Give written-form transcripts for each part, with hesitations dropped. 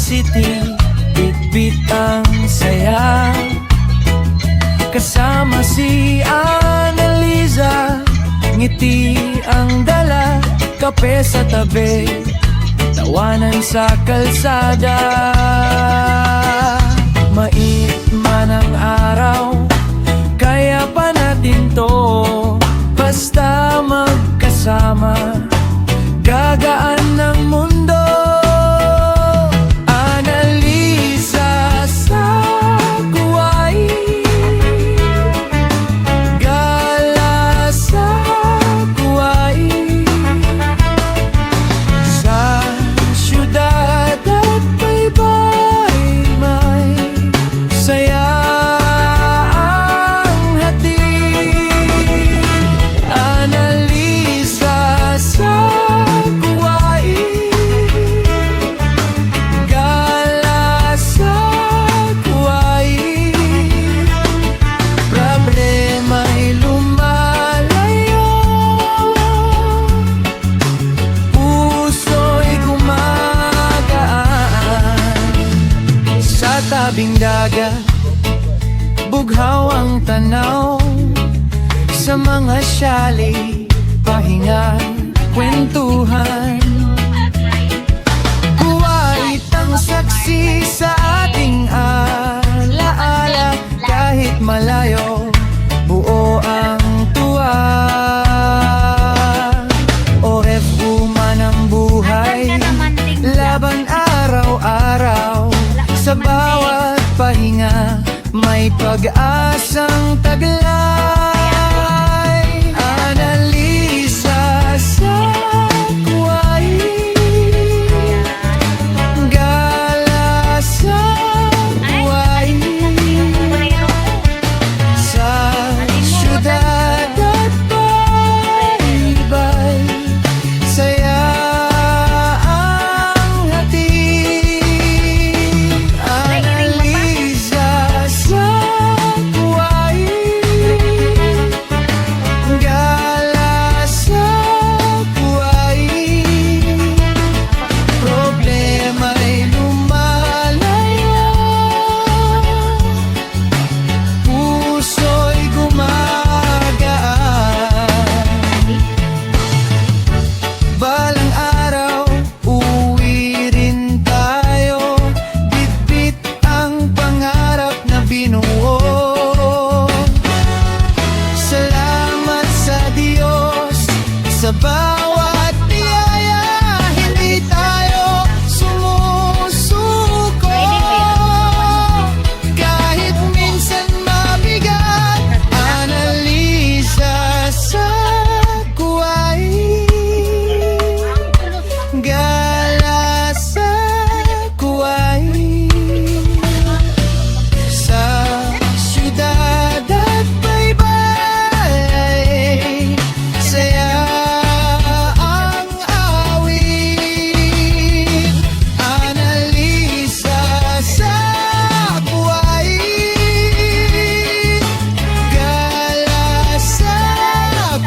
City, bit-bit ang saya. Kasama si Annalisa, ngiti ang dala, kape sa tabi, tawanan sa kalsada. Mait man ang araw, kaya pa natin to, basta magkasama, gagaan ng mundo. Annalisa sa Kuwait, gala sa Kuwait, sa syudad at baybay may saya ang hatid. Annalisa sa Kuwait, gala sa Kuwait, problema'y lumalayo, puso'y gumagaan. Sa tabing dagat, bughaw ang tanaw, sa mga siyali, pahinga, kwentuhan. Kuwait ang saksi sa ating alaala, kahit malayo, buo ang tuwa. OFU man ang buhay, laban araw-araw, sa bawat pahinga, may pag-asang taglay. Annalisa sa Kuwait, gala sa Kuwait, sa syudad at baybay, saya ang hatid. Annalisa sa Kuwait, gala sa Kuwait, problema'y lumalayo, puso'y gumagaan. Balang araw, uwi rin tayo, bit-bit ang pangarap na binuo. Salamat sa Diyos, sa bawat biyaya, hindi tayo sumusuko. Kahit minsan mabigat, Annalisa sa Kuwait, gala sa Kuwait, sa syudad at baybay, saya ang awit. Annalisa sa Kuwait, gala sa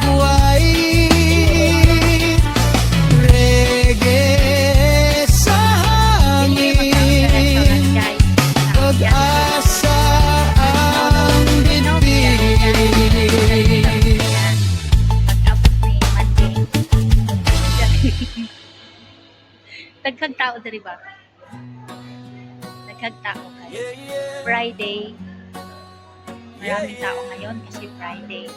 Kuwait, reggae sa hangin, pag-asa ang bitbit. Daghang tao diri ba? Daghang tao kayo. Friday. Maraming tao ngayon kasi Friday.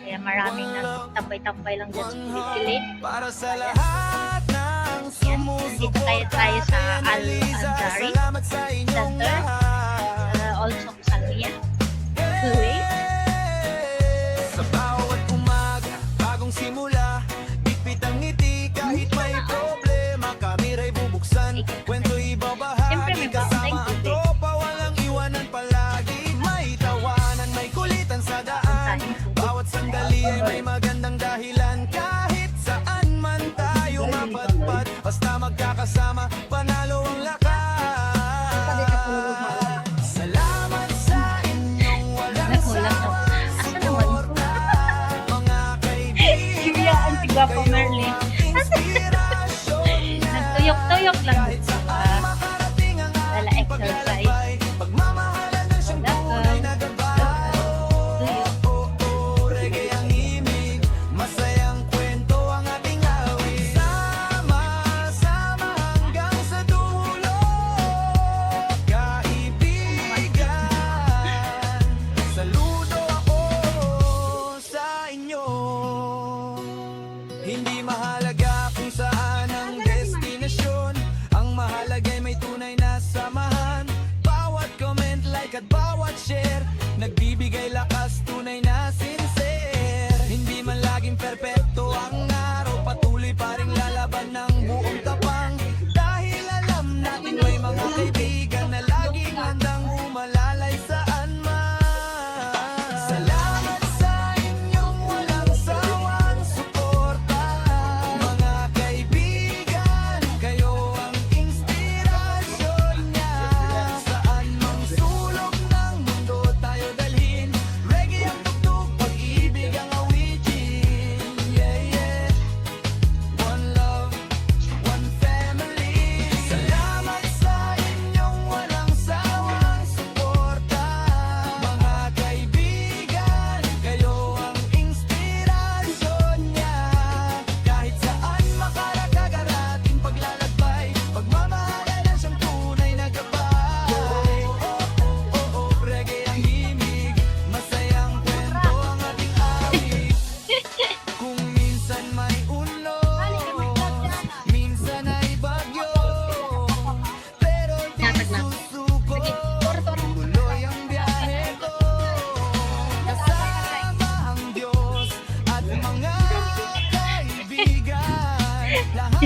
Kaya maraming nagtambay-tambay lang dyan sa kilid-kilid. Para sa lahat ng Yan. Nandito tayo sa Al-Azhari Center. Also Salmiya. Kuwait. Sa bawat umaga, bagong simula, bitbit ang ngiti, kahit may problema, kamera'y bubuksan, kwento'y Siyempre babahagi, may kasama ang baon tropa, walang iwanan palagi, may tawanan, may kulitan sa daan, bawat sandali ay may magandang dahilan, kahit saan man tayo mapadpad, basta magkakasama, panalo ang lakas. Salamat sa inyong walang Nakulang to. Asa naman ko? mga kaibigan. Kiryaan si Guapo Merlin. Nagtuyok-tuyok lang dito.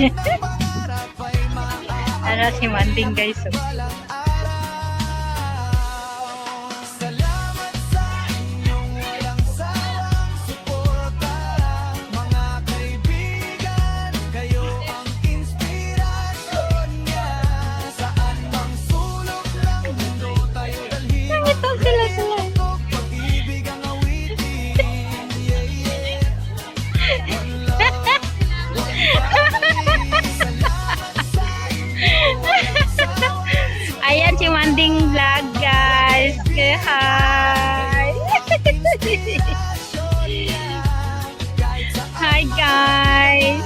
pangarap ay Ano si Manding guys. Oh. walang araw. Salamat sa inyong walang sawang suporta. Mga kaibigan, kayo ang inspirasyon niya. Saan mang sulok ng mundo tayo dalhin. Ito sila. Tutok, pag-ibig ang awitin. Yeah, yeah. One love, one family. Salamat sa inyong walang sawang Ayan si Manding vlog guys. Hi. Hi guys.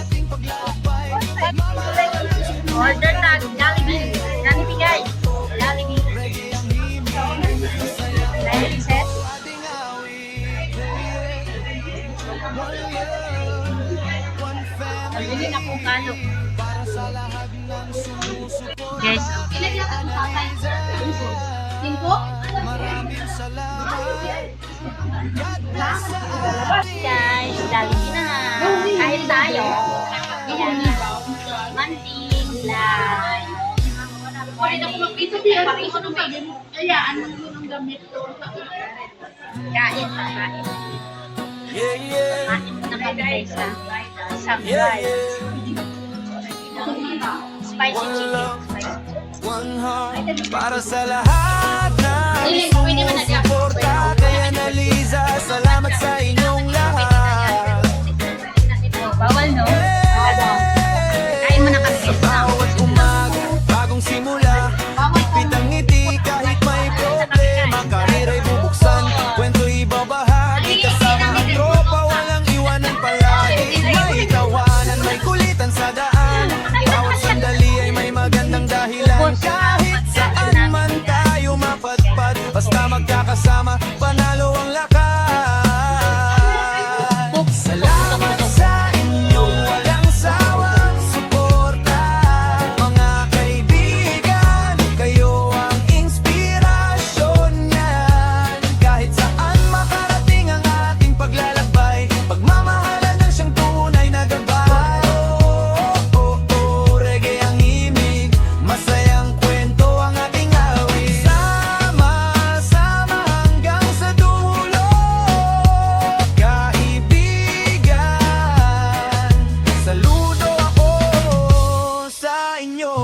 Order na Jollibee. Jollibee guys. Jollibee. Jollibee set. Nabili na kung kano. Guys, Maraming salamat. guys, Jollibee na. Kain tayo. Ayan. Manding vlog. Kain pa, kain. Yeah, yeah, Kain na kami guys sa isang yeah, rice. yeah. Spicy chicken. Spicy. One heart para sa lahat ng sumusuporta. Kaya na Liza, salamat sa inyong lahat. Bawal no? Kain mo na kami Sa bawat umaga, bagong simula. Higpit ang ngiti kahit may problema. Karira'y bubuksan, kwento'y babahagi. Kasama ang tropa, walang iwanan palagi. May tawanan, may kulitan sa daan. Bawat sandali ay may magandang dahilan. Kahit saan man tayo mapadpad, basta magkakasama, panalo ang lakas. Salamat sa inyong walang sawang suporta. Mga kaibigan, kayo ang inspirasyon niyan. Kahit saan makarating ang ating paglalakbay, pagmamahalan ng siyang tunay na gabay. Oh, oh, oh, reggae ang himig, masayang kwento ang ating awit. Sama-sama hanggang sa dulo, kaibigan. Saludo ako sa inyo.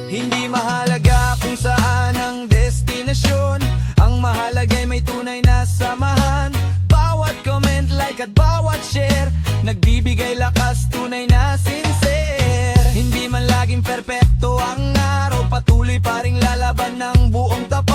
Hindi mahalaga kung saan ang destinasyon, ang mahalaga'y may tunay na samahan. Bawat comment, like at bawat share, nagbibigay lakas, tunay na sincere. Hindi man laging perpekto ang araw, patuloy pa ring lalaban ng buong tapat.